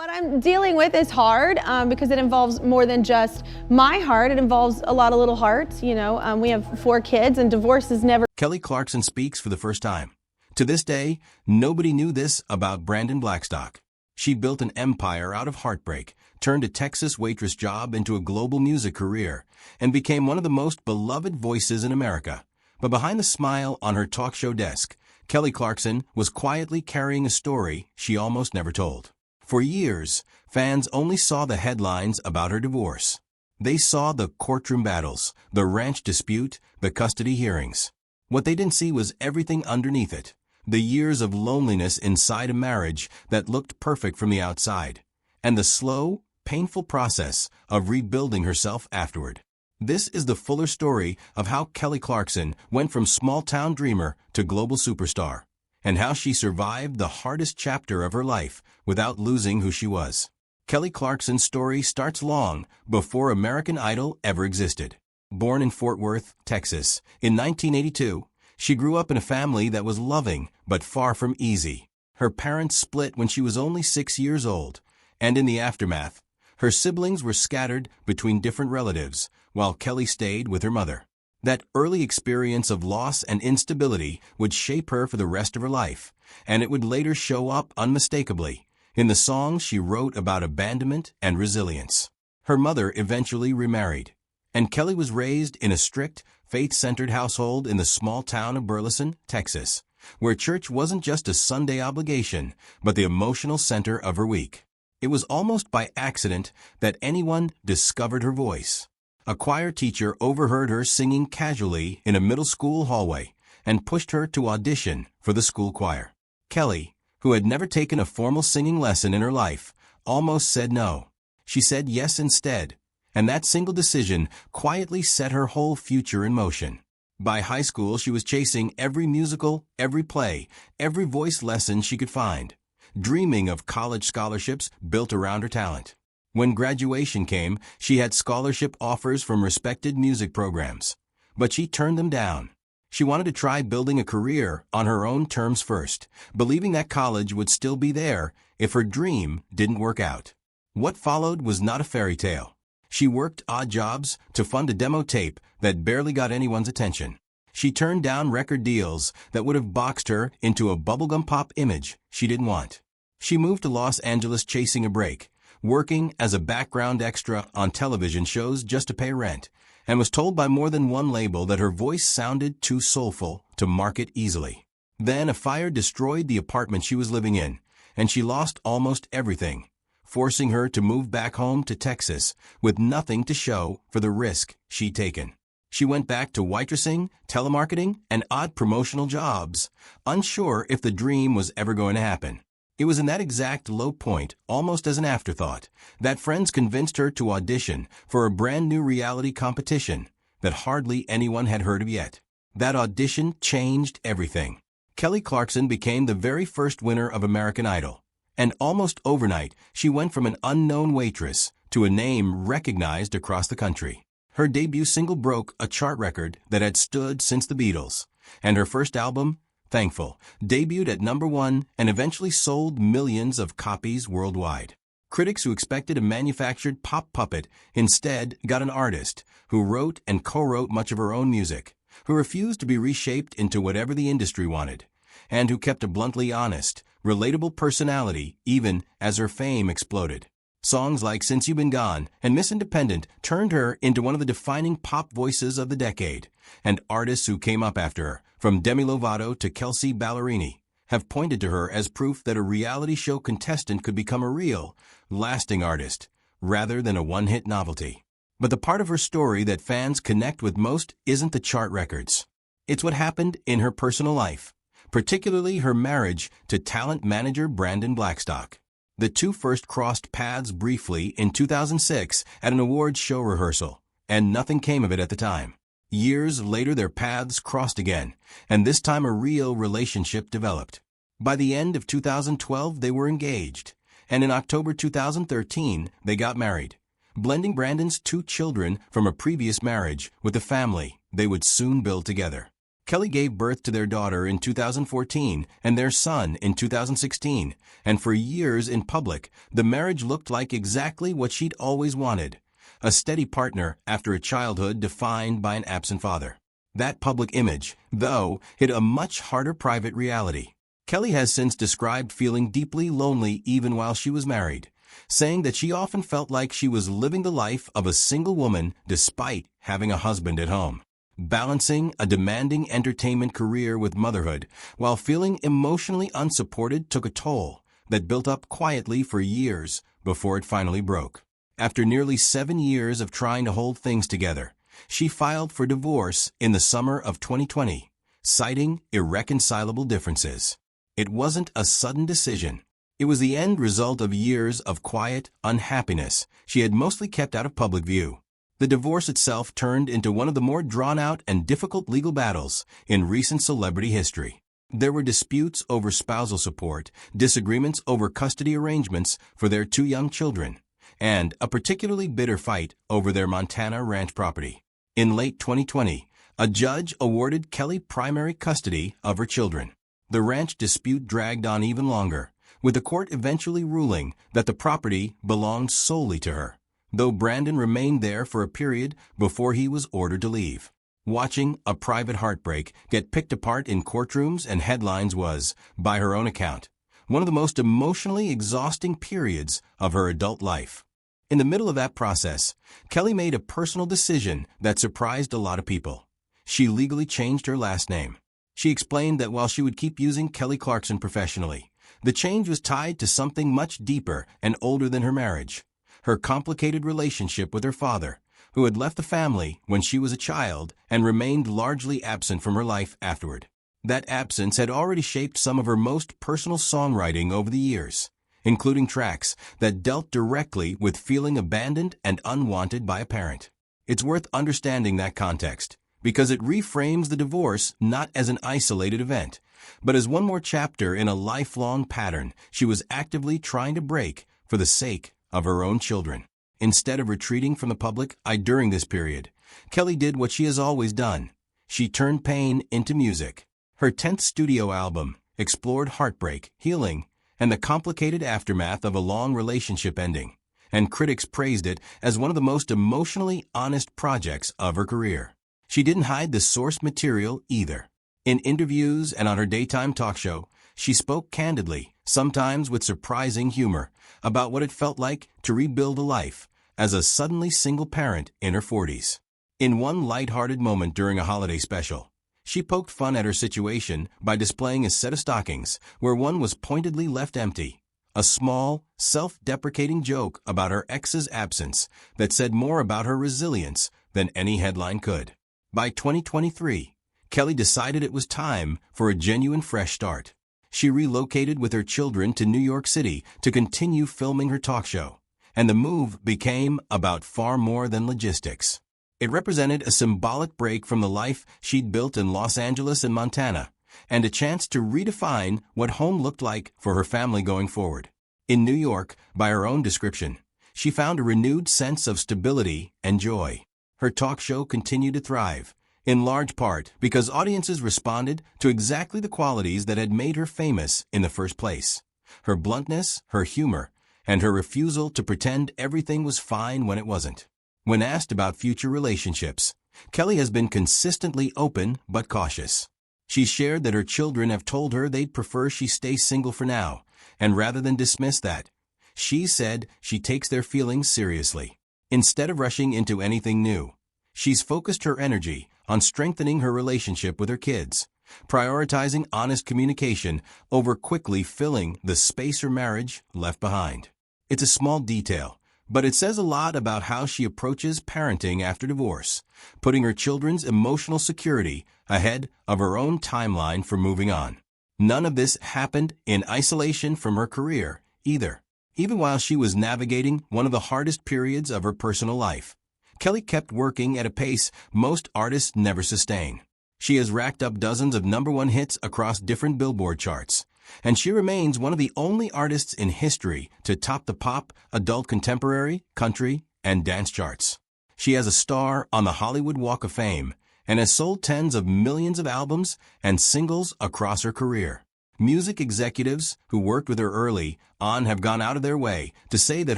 What I'm dealing with is hard because it involves more than just my heart. It involves a lot of little hearts. We have 4 kids, and divorce is never. Kelly Clarkson speaks for the first time. To this day, nobody knew this about Brandon Blackstock. She built an empire out of heartbreak, turned a Texas waitress job into a global music career, and became one of the most beloved voices in America. But behind the smile on her talk show desk, Kelly Clarkson was quietly carrying a story she almost never told. For years, fans only saw the headlines about her divorce. They saw the courtroom battles, the ranch dispute, the custody hearings. What they didn't see was everything underneath it, the years of loneliness inside a marriage that looked perfect from the outside, and the slow, painful process of rebuilding herself afterward. This is the fuller story of how Kelly Clarkson went from small-town dreamer to global superstar, and how she survived the hardest chapter of her life without losing who she was. Kelly Clarkson's story starts long before American Idol ever existed. Born in Fort Worth, Texas, in 1982, she grew up in a family that was loving but far from easy. Her parents split when she was only 6 years old, and in the aftermath, her siblings were scattered between different relatives, while Kelly stayed with her mother. That early experience of loss and instability would shape her for the rest of her life, and it would later show up unmistakably in the songs she wrote about abandonment and resilience. Her mother eventually remarried, and Kelly was raised in a strict, faith-centered household in the small town of Burleson, Texas, where church wasn't just a Sunday obligation, but the emotional center of her week. It was almost by accident that anyone discovered her voice. A choir teacher overheard her singing casually in a middle school hallway and pushed her to audition for the school choir. Kelly, who had never taken a formal singing lesson in her life, almost said no. She said yes instead, and that single decision quietly set her whole future in motion. By high school, she was chasing every musical, every play, every voice lesson she could find, dreaming of college scholarships built around her talent. When graduation came, she had scholarship offers from respected music programs, but she turned them down. She wanted to try building a career on her own terms first, believing that college would still be there if her dream didn't work out. What followed was not a fairy tale. She worked odd jobs to fund a demo tape that barely got anyone's attention. She turned down record deals that would have boxed her into a bubblegum pop image she didn't want. She moved to Los Angeles chasing a break, working as a background extra on television shows just to pay rent, and was told by more than one label that her voice sounded too soulful to market easily. Then a fire destroyed the apartment she was living in, and she lost almost everything, forcing her to move back home to Texas with nothing to show for the risk she'd taken. She went back to waitressing, telemarketing, and odd promotional jobs, unsure if the dream was ever going to happen. It was in that exact low point, almost as an afterthought, that friends convinced her to audition for a brand new reality competition that hardly anyone had heard of yet. That audition changed everything. Kelly Clarkson became the very first winner of American Idol, and almost overnight, she went from an unknown waitress to a name recognized across the country. Her debut single broke a chart record that had stood since the Beatles, and her first album, Thankful, debuted at #1 and eventually sold millions of copies worldwide. Critics who expected a manufactured pop puppet instead got an artist who wrote and co-wrote much of her own music, who refused to be reshaped into whatever the industry wanted, and who kept a bluntly honest, relatable personality even as her fame exploded. Songs like Since You've Been Gone and Miss Independent turned her into one of the defining pop voices of the decade, and artists who came up after her, from Demi Lovato to Kelsea Ballerini, have pointed to her as proof that a reality show contestant could become a real, lasting artist, rather than a one-hit novelty. But the part of her story that fans connect with most isn't the chart records. It's what happened in her personal life, particularly her marriage to talent manager Brandon Blackstock. The two first crossed paths briefly in 2006 at an awards show rehearsal, and nothing came of it at the time. Years later, their paths crossed again, and this time a real relationship developed. By the end of 2012, they were engaged, and in October 2013, they got married, blending Brandon's 2 children from a previous marriage with the family they would soon build together. Kelly gave birth to their daughter in 2014 and their son in 2016, and for years in public, the marriage looked like exactly what she'd always wanted: a steady partner after a childhood defined by an absent father. That public image, though, hid a much harder private reality. Kelly has since described feeling deeply lonely even while she was married, saying that she often felt like she was living the life of a single woman despite having a husband at home. Balancing a demanding entertainment career with motherhood while feeling emotionally unsupported took a toll that built up quietly for years before it finally broke. After nearly 7 years of trying to hold things together, she filed for divorce in the summer of 2020, citing irreconcilable differences. It wasn't a sudden decision. It was the end result of years of quiet unhappiness she had mostly kept out of public view. The divorce itself turned into one of the more drawn-out and difficult legal battles in recent celebrity history. There were disputes over spousal support, disagreements over custody arrangements for their 2 young children, and a particularly bitter fight over their Montana ranch property. In late 2020, a judge awarded Kelly primary custody of her children. The ranch dispute dragged on even longer, with the court eventually ruling that the property belonged solely to her, though Brandon remained there for a period before he was ordered to leave. Watching a private heartbreak get picked apart in courtrooms and headlines was, by her own account, one of the most emotionally exhausting periods of her adult life. In the middle of that process, Kelly made a personal decision that surprised a lot of people. She legally changed her last name. She explained that while she would keep using Kelly Clarkson professionally, the change was tied to something much deeper and older than her marriage: her complicated relationship with her father, who had left the family when she was a child and remained largely absent from her life afterward. That absence had already shaped some of her most personal songwriting over the years, including tracks that dealt directly with feeling abandoned and unwanted by a parent. It's worth understanding that context, because it reframes the divorce not as an isolated event, but as one more chapter in a lifelong pattern she was actively trying to break for the sake of her own children. Instead of retreating from the public eye during this period, Kelly did what she has always done. She turned pain into music. Her 10th studio album explored heartbreak, healing, and the complicated aftermath of a long relationship ending, and critics praised it as one of the most emotionally honest projects of her career. She didn't hide the source material either. In interviews and on her daytime talk show, she spoke candidly, sometimes with surprising humor, about what it felt like to rebuild a life as a suddenly single parent in her 40s. In one lighthearted moment during a holiday special, she poked fun at her situation by displaying a set of stockings where one was pointedly left empty, a small, self-deprecating joke about her ex's absence that said more about her resilience than any headline could. By 2023, Kelly decided it was time for a genuine fresh start. She relocated with her children to New York City to continue filming her talk show, and the move became about far more than logistics. It represented a symbolic break from the life she'd built in Los Angeles and Montana, and a chance to redefine what home looked like for her family going forward. In New York, by her own description, she found a renewed sense of stability and joy. Her talk show continued to thrive, in large part because audiences responded to exactly the qualities that had made her famous in the first place: her bluntness, her humor, and her refusal to pretend everything was fine when it wasn't. When asked about future relationships, Kelly has been consistently open but cautious. She shared that her children have told her they'd prefer she stay single for now, and rather than dismiss that, she said she takes their feelings seriously. Instead of rushing into anything new, she's focused her energy on strengthening her relationship with her kids, prioritizing honest communication over quickly filling the space her marriage left behind. It's a small detail, but it says a lot about how she approaches parenting after divorce, putting her children's emotional security ahead of her own timeline for moving on. None of this happened in isolation from her career, either. Even while she was navigating one of the hardest periods of her personal life, Kelly kept working at a pace most artists never sustain. She has racked up dozens of #1 hits across different Billboard charts, and she remains one of the only artists in history to top the pop, adult contemporary, country, and dance charts. She has a star on the Hollywood Walk of Fame and has sold tens of millions of albums and singles across her career. Music executives who worked with her early on have gone out of their way to say that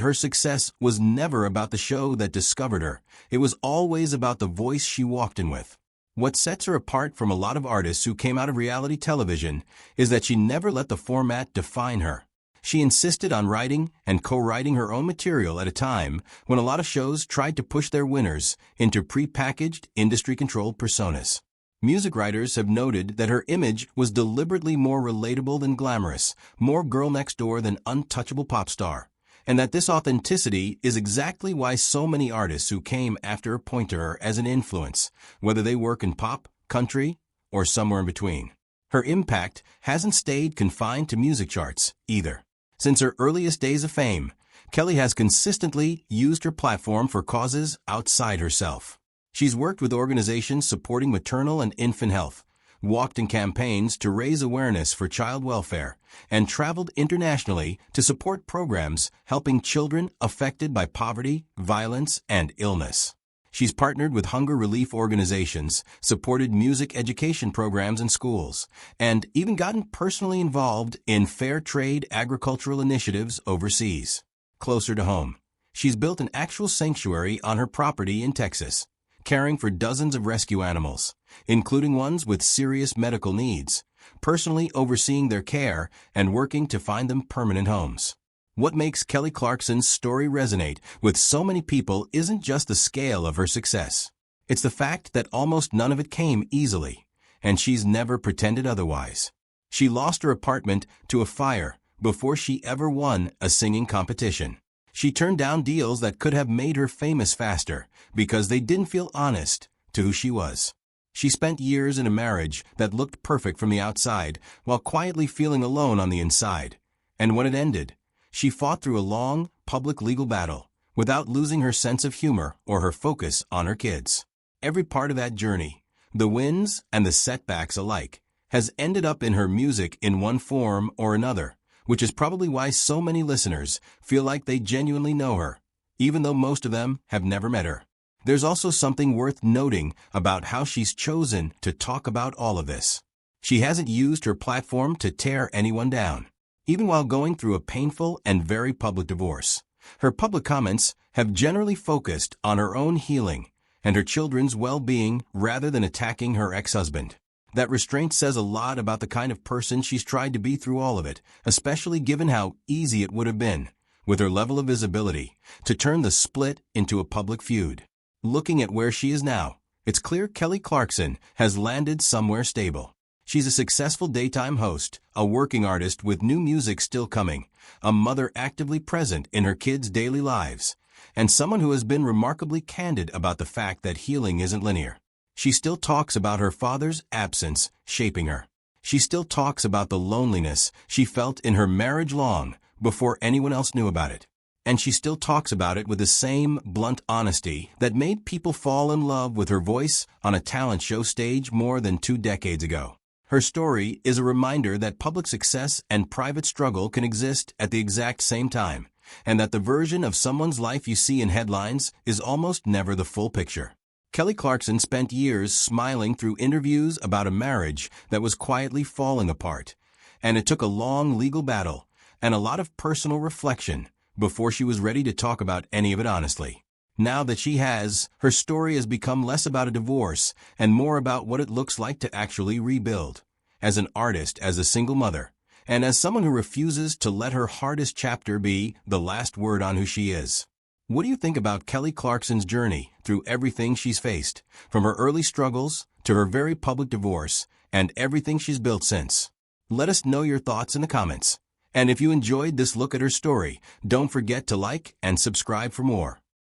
her success was never about the show that discovered her. It was always about the voice she walked in with. What sets her apart from a lot of artists who came out of reality television is that she never let the format define her. She insisted on writing and co-writing her own material at a time when a lot of shows tried to push their winners into pre-packaged, industry-controlled personas. Music writers have noted that her image was deliberately more relatable than glamorous, more girl next door than untouchable pop star, and that this authenticity is exactly why so many artists who came after her point to her as an influence, whether they work in pop, country, or somewhere in between. Her impact hasn't stayed confined to music charts, either. Since her earliest days of fame, Kelly has consistently used her platform for causes outside herself. She's worked with organizations supporting maternal and infant health, walked in campaigns to raise awareness for child welfare, and traveled internationally to support programs helping children affected by poverty, violence, and illness. She's partnered with hunger relief organizations, supported music education programs in schools, and even gotten personally involved in fair trade agricultural initiatives overseas. Closer to home, she's built an actual sanctuary on her property in Texas, caring for dozens of rescue animals, including ones with serious medical needs, personally overseeing their care and working to find them permanent homes. What makes Kelly Clarkson's story resonate with so many people isn't just the scale of her success. It's the fact that almost none of it came easily, and she's never pretended otherwise. She lost her apartment to a fire before she ever won a singing competition. She turned down deals that could have made her famous faster because they didn't feel honest to who she was. She spent years in a marriage that looked perfect from the outside while quietly feeling alone on the inside. And when it ended, she fought through a long, public legal battle without losing her sense of humor or her focus on her kids. Every part of that journey, the wins and the setbacks alike, has ended up in her music in one form or another, which is probably why so many listeners feel like they genuinely know her, even though most of them have never met her. There's also something worth noting about how she's chosen to talk about all of this. She hasn't used her platform to tear anyone down. Even while going through a painful and very public divorce, her public comments have generally focused on her own healing and her children's well-being rather than attacking her ex-husband. That restraint says a lot about the kind of person she's tried to be through all of it, especially given how easy it would have been, with her level of visibility, to turn the split into a public feud. Looking at where she is now, it's clear Kelly Clarkson has landed somewhere stable. She's a successful daytime host, a working artist with new music still coming, a mother actively present in her kids' daily lives, and someone who has been remarkably candid about the fact that healing isn't linear. She still talks about her father's absence shaping her. She still talks about the loneliness she felt in her marriage long before anyone else knew about it. And she still talks about it with the same blunt honesty that made people fall in love with her voice on a talent show stage more than 2 decades ago. Her story is a reminder that public success and private struggle can exist at the exact same time, and that the version of someone's life you see in headlines is almost never the full picture. Kelly Clarkson spent years smiling through interviews about a marriage that was quietly falling apart, and it took a long legal battle and a lot of personal reflection before she was ready to talk about any of it honestly. Now that she has, her story has become less about a divorce and more about what it looks like to actually rebuild. As an artist, as a single mother, and as someone who refuses to let her hardest chapter be the last word on who she is. What do you think about Kelly Clarkson's journey through everything she's faced, from her early struggles to her very public divorce and everything she's built since? Let us know your thoughts in the comments. And if you enjoyed this look at her story, don't forget to like and subscribe for more.